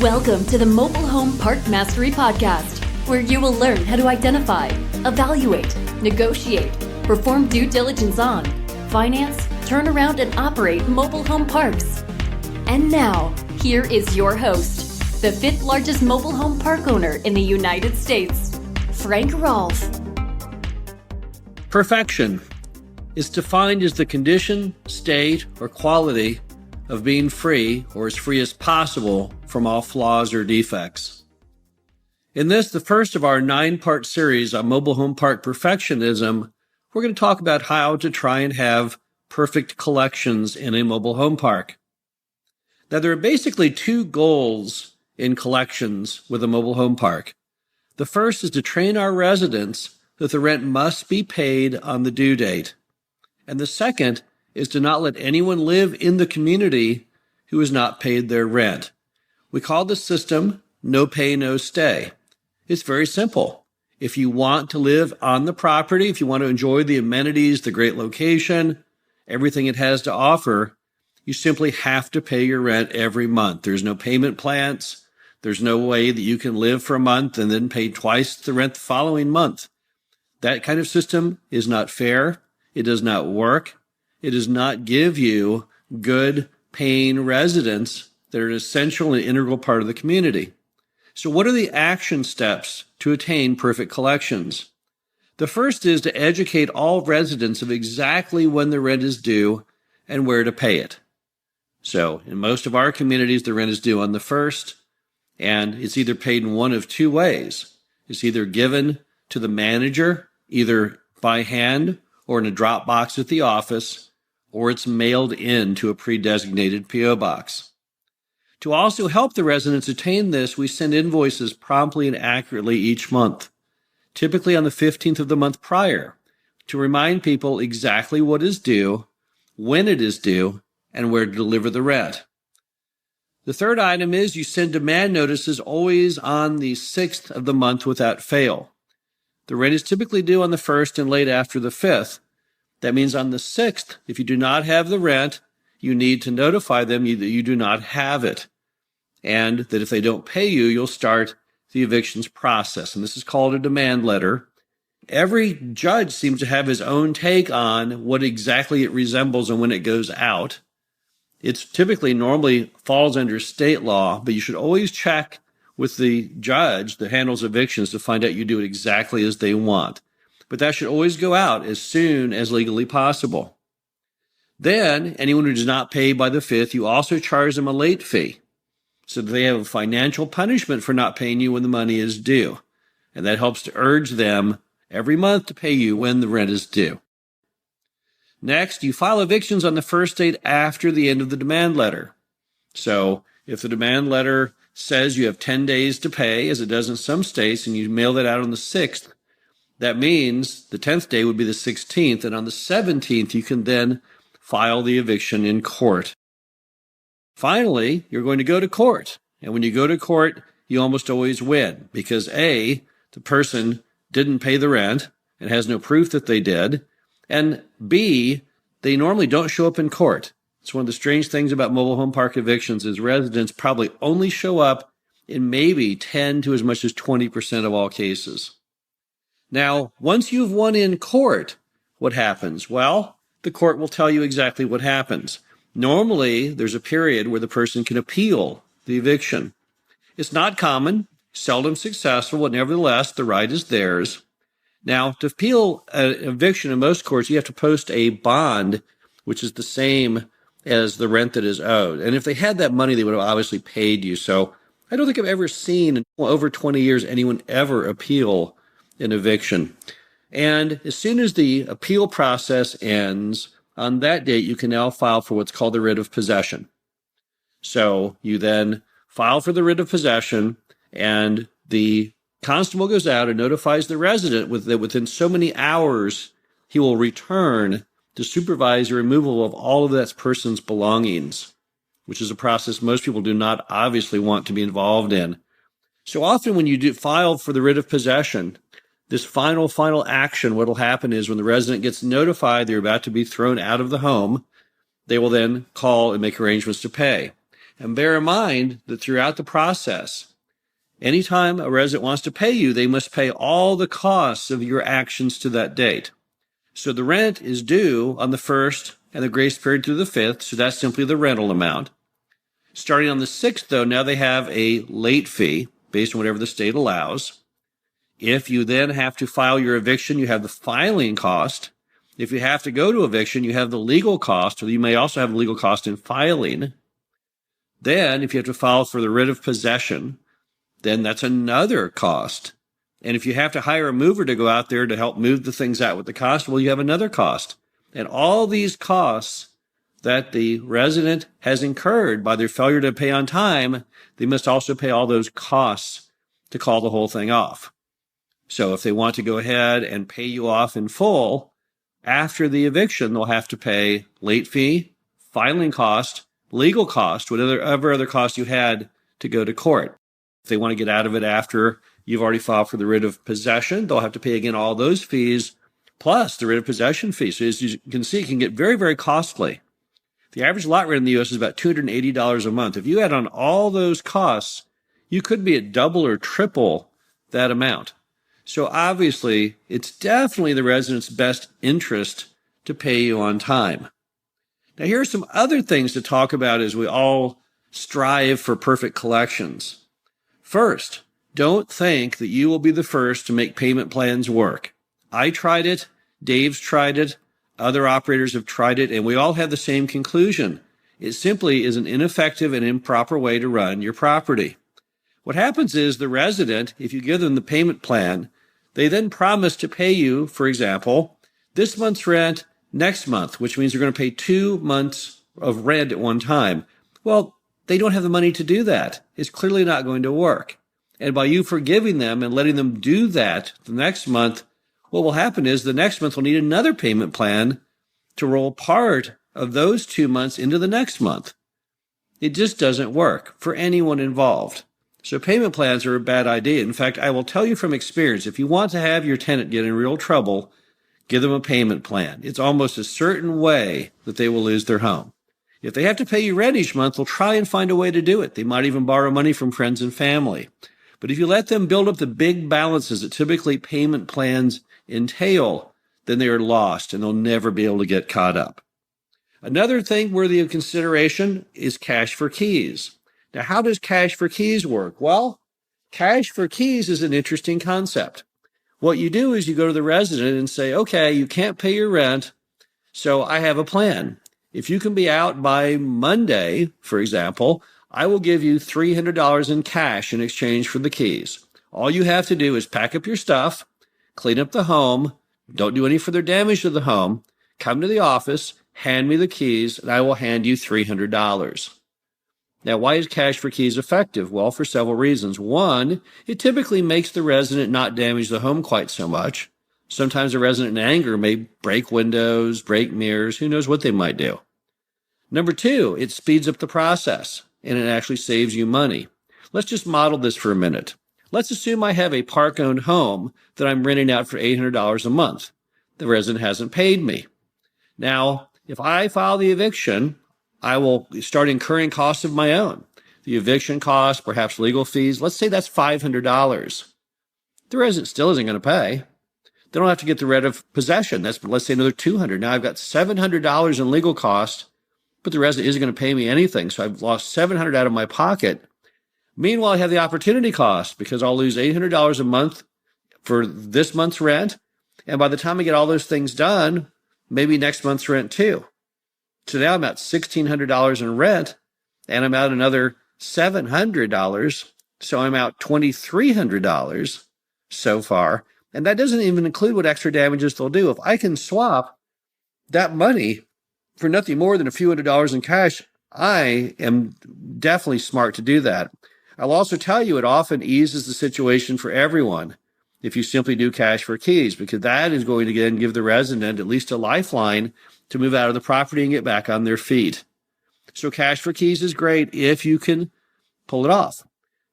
Welcome to the Mobile Home Park Mastery Podcast, where you will learn how to identify, evaluate, negotiate, perform due diligence on, finance, turn around, and operate mobile home parks. And now, here is your host, the fifth largest mobile home park owner in the United States, Frank Rolfe. Perfection is defined as the condition, state, or quality of being free, or as free as possible, from all flaws or defects. In this, the first of our 9-part series on mobile home park perfectionism, we're going to talk about how to try and have perfect collections in a mobile home park. Now, there are basically two goals in collections with a mobile home park. The first is to train our residents that the rent must be paid on the due date. And the second is to not let anyone live in the community who has not paid their rent. We call this system no pay, no stay. It's very simple. If you want to live on the property, if you want to enjoy the amenities, the great location, everything it has to offer, you simply have to pay your rent every month. There's no payment plans. There's no way that you can live for a month and then pay twice the rent the following month. That kind of system is not fair. It does not work. It does not give you good paying residents that are an essential and integral part of the community. So what are the action steps to attain perfect collections? The first is to educate all residents of exactly when the rent is due and where to pay it. So in most of our communities, the rent is due on the 1st, and it's either paid in one of two ways. It's either given to the manager, either by hand or in a drop box at the office, or it's mailed in to a pre-designated P.O. box. To also help the residents attain this, we send invoices promptly and accurately each month, typically on the 15th of the month prior, to remind people exactly what is due, when it is due, and where to deliver the rent. The third item is you send demand notices always on the 6th of the month without fail. The rent is typically due on the 1st and late after the 5th. That means on the 6th, if you do not have the rent, you need to notify them that you do not have it, and that if they don't pay you, you'll start the evictions process. And this is called a demand letter. Every judge seems to have his own take on what exactly it resembles and when it goes out. It's typically normally falls under state law, but you should always check with the judge that handles evictions to find out you do it exactly as they want. But that should always go out as soon as legally possible. Then, anyone who does not pay by the 5th, you also charge them a late fee, so that they have a financial punishment for not paying you when the money is due. And that helps to urge them every month to pay you when the rent is due. Next, you file evictions on the first date after the end of the demand letter. So, if the demand letter says you have 10 days to pay, as it does in some states, and you mail that out on the 6th, that means the 10th day would be the 16th, and on the 17th, you can then file the eviction in court. Finally, you're going to go to court. And when you go to court, you almost always win because A, the person didn't pay the rent and has no proof that they did, and B, they normally don't show up in court. It's one of the strange things about mobile home park evictions is residents probably only show up in maybe 10 to as much as 20% of all cases. Now, once you've won in court, what happens? Well, the court will tell you exactly what happens. Normally, there's a period where the person can appeal the eviction. It's not common, seldom successful, but nevertheless, the right is theirs. Now, to appeal an eviction in most courts, you have to post a bond, which is the same as the rent that is owed. And if they had that money, they would have obviously paid you. So I don't think I've ever seen in over 20 years anyone ever appeal an eviction. And as soon as the appeal process ends, on that date, you can now file for what's called the writ of possession. So you then file for the writ of possession, and the constable goes out and notifies the resident that within so many hours, he will return to supervise the removal of all of that person's belongings, which is a process most people do not obviously want to be involved in. So often when you do file for the writ of possession, this final action, what will happen is when the resident gets notified they're about to be thrown out of the home, they will then call and make arrangements to pay. And bear in mind that throughout the process, anytime a resident wants to pay you, they must pay all the costs of your actions to that date. So the rent is due on the 1st and the grace period through the 5th, so that's simply the rental amount. Starting on the 6th, though, now they have a late fee based on whatever the state allows. If you then have to file your eviction, you have the filing cost. If you have to go to eviction, you have the legal cost, or you may also have the legal cost in filing. Then, if you have to file for the writ of possession, then that's another cost. And if you have to hire a mover to go out there to help move the things out with the constable, you have another cost. And all these costs that the resident has incurred by their failure to pay on time, they must also pay all those costs to call the whole thing off. So if they want to go ahead and pay you off in full, after the eviction, they'll have to pay late fee, filing cost, legal cost, whatever other cost you had to go to court. If they want to get out of it after you've already filed for the writ of possession, they'll have to pay again all those fees plus the writ of possession fee. So as you can see, it can get very, very costly. The average lot rent in the U.S. is about $280 a month. If you add on all those costs, you could be at double or triple that amount. So obviously, it's definitely the resident's best interest to pay you on time. Now, here are some other things to talk about as we all strive for perfect collections. First, don't think that you will be the first to make payment plans work. I tried it, Dave's tried it, other operators have tried it, and we all have the same conclusion. It simply is an ineffective and improper way to run your property. What happens is the resident, if you give them the payment plan, they then promise to pay you, for example, this month's rent next month, which means you're going to pay 2 months of rent at one time. Well, they don't have the money to do that. It's clearly not going to work. And by you forgiving them and letting them do that the next month, what will happen is the next month will need another payment plan to roll part of those 2 months into the next month. It just doesn't work for anyone involved. So payment plans are a bad idea. In fact, I will tell you from experience, if you want to have your tenant get in real trouble, give them a payment plan. It's almost a certain way that they will lose their home. If they have to pay you rent each month, they'll try and find a way to do it. They might even borrow money from friends and family. But if you let them build up the big balances that typically payment plans entail, then they are lost and they'll never be able to get caught up. Another thing worthy of consideration is cash for keys. Now, how does cash for keys work? Well, cash for keys is an interesting concept. What you do is you go to the resident and say, okay, you can't pay your rent, so I have a plan. If you can be out by Monday, for example, I will give you $300 in cash in exchange for the keys. All you have to do is pack up your stuff, clean up the home, don't do any further damage to the home, come to the office, hand me the keys, and I will hand you $300. Now, why is cash for keys effective? Well, for several reasons. One, it typically makes the resident not damage the home quite so much. Sometimes the resident in anger may break windows, break mirrors, who knows what they might do. Number two, it speeds up the process, and it actually saves you money. Let's just model this for a minute. Let's assume I have a park-owned home that I'm renting out for $800 a month. The resident hasn't paid me. Now, if I file the eviction, I will start incurring costs of my own. The eviction costs, perhaps legal fees, let's say that's $500. The resident still isn't going to pay. They don't have to get the writ of possession. That's, let's say, another $200. Now I've got $700 in legal costs, but the resident isn't going to pay me anything. So I've lost $700 out of my pocket. Meanwhile, I have the opportunity cost because I'll lose $800 a month for this month's rent. And by the time I get all those things done, maybe next month's rent too. So now I'm at $1,600 in rent, and I'm out another $700. So I'm out $2,300 so far. And that doesn't even include what extra damages they'll do. If I can swap that money for nothing more than a few $100s in cash, I am definitely smart to do that. I'll also tell you it often eases the situation for everyone if you simply do cash for keys, because that is going to, again, give the resident at least a lifeline to move out of the property and get back on their feet. So cash for keys is great if you can pull it off.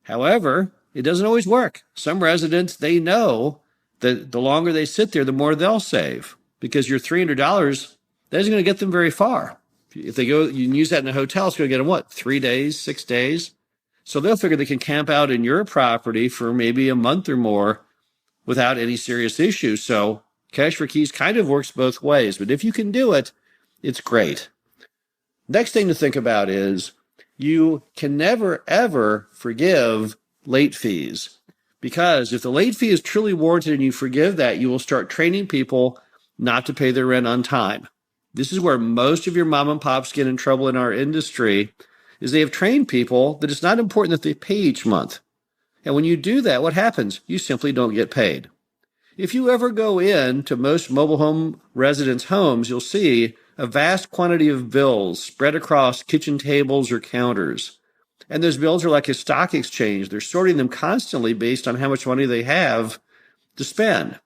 However, it doesn't always work. Some residents, they know that the longer they sit there, the more they'll save, because your $300, that isn't going to get them very far. If they go, you can use that in a hotel, it's going to get them what, 3 days, 6 days? So they'll figure they can camp out in your property for maybe a month or more without any serious issues. So cash for keys kind of works both ways, but if you can do it, it's great. Next thing to think about is you can never, ever forgive late fees, because if the late fee is truly warranted and you forgive that, you will start training people not to pay their rent on time. This is where most of your mom and pops get in trouble in our industry, is they have trained people that it's not important that they pay each month. And when you do that, what happens? You simply don't get paid. If you ever go in to most mobile home residents' homes, you'll see a vast quantity of bills spread across kitchen tables or counters. And those bills are like a stock exchange. They're sorting them constantly based on how much money they have to spend.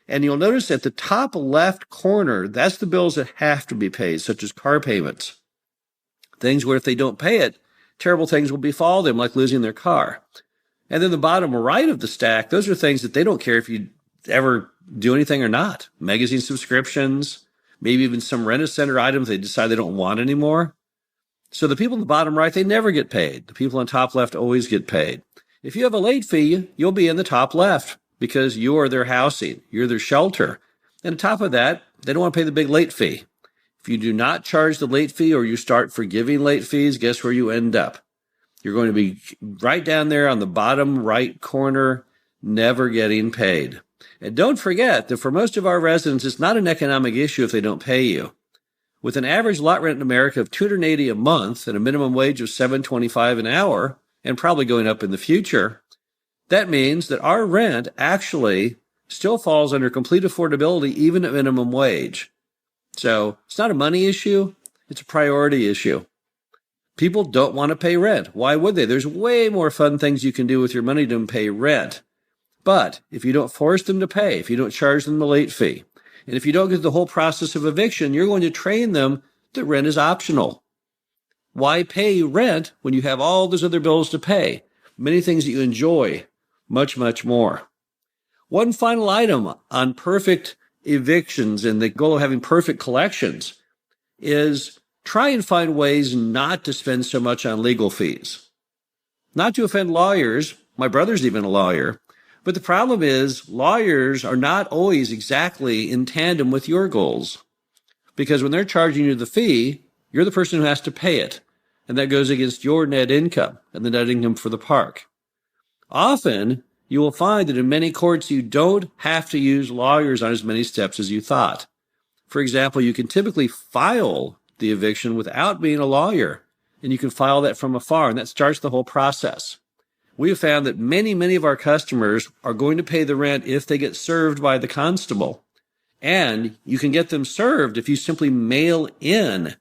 And you'll notice at the top left corner, that's the bills that have to be paid, such as car payments. Things where if they don't pay it, terrible things will befall them, like losing their car. And then the bottom right of the stack, those are things that they don't care if you ever do anything or not. Magazine subscriptions, maybe even some rent-a-center items they decide they don't want anymore. So the people in the bottom right, they never get paid. The people on top left always get paid. If you have a late fee, you'll be in the top left because you are their housing, you're their shelter. And on top of that, they don't want to pay the big late fee. If you do not charge the late fee or you start forgiving late fees, guess where you end up? You're going to be right down there on the bottom right corner, never getting paid. And don't forget that for most of our residents, it's not an economic issue if they don't pay you. With an average lot rent in America of $280 a month and a minimum wage of $7.25 an hour, and probably going up in the future, that means that our rent actually still falls under complete affordability even at minimum wage. So it's not a money issue, it's a priority issue. People don't want to pay rent. Why would they? There's way more fun things you can do with your money than pay rent. But if you don't force them to pay, if you don't charge them the late fee, and if you don't get the whole process of eviction, you're going to train them that rent is optional. Why pay rent when you have all those other bills to pay? Many things that you enjoy, much, much more. One final item on perfect evictions and the goal of having perfect collections is try and find ways not to spend so much on legal fees. Not to offend lawyers, my brother's even a lawyer, but the problem is lawyers are not always exactly in tandem with your goals. Because when they're charging you the fee, you're the person who has to pay it, and that goes against your net income and the net income for the park. Often, you will find that in many courts you don't have to use lawyers on as many steps as you thought. For example, you can typically file the eviction without being a lawyer, and you can file that from afar, and that starts the whole process. We have found that many of our customers are going to pay the rent if they get served by the constable. And you can get them served if you simply mail in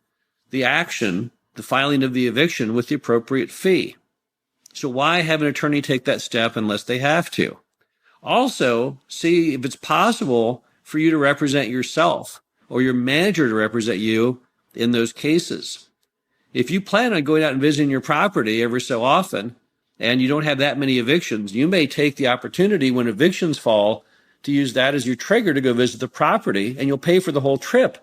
the action, the filing of the eviction with the appropriate fee. So why have an attorney take that step unless they have to? Also, see if it's possible for you to represent yourself or your manager to represent you in those cases. If you plan on going out and visiting your property every so often, and you don't have that many evictions, you may take the opportunity when evictions fall to use that as your trigger to go visit the property, and you'll pay for the whole trip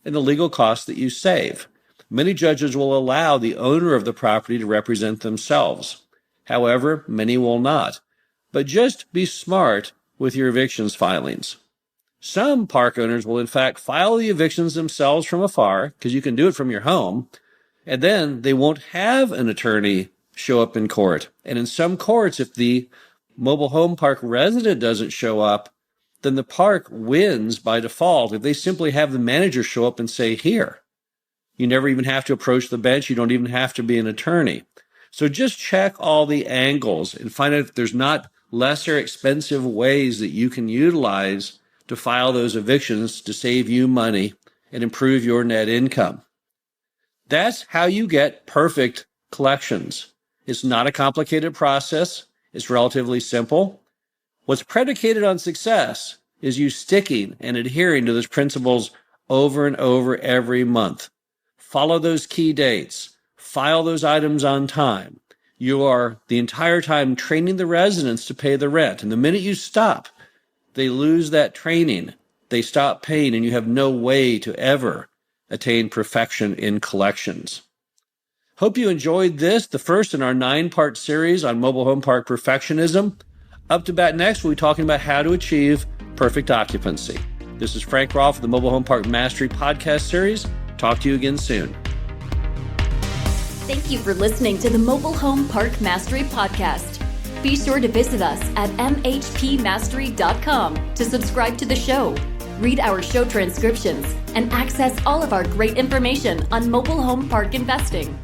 and the legal costs that you save. Many judges will allow the owner of the property to represent themselves. However, many will not. But just be smart with your evictions filings. Some park owners will in fact file the evictions themselves from afar, because you can do it from your home, and then they won't have an attorney show up in court. And in some courts, if the mobile home park resident doesn't show up, then the park wins by default if they simply have the manager show up and say, here. You never even have to approach the bench. You don't even have to be an attorney. So just check all the angles and find out if there's not lesser expensive ways that you can utilize to file those evictions to save you money and improve your net income. That's how you get perfect collections. It's not a complicated process. It's relatively simple. What's predicated on success is you sticking and adhering to those principles over and over every month. Follow those key dates. File those items on time. You are the entire time training the residents to pay the rent. And the minute you stop, they lose that training. They stop paying, and you have no way to ever attain perfection in collections. Hope you enjoyed this, the first in our 9-part series on mobile home park perfectionism. Up to bat next, we'll be talking about how to achieve perfect occupancy. This is Frank Rolfe of the Mobile Home Park Mastery podcast series. Talk to you again soon. Thank you for listening to the Mobile Home Park Mastery podcast. Be sure to visit us at mhpmastery.com to subscribe to the show, read our show transcriptions, and access all of our great information on mobile home park investing.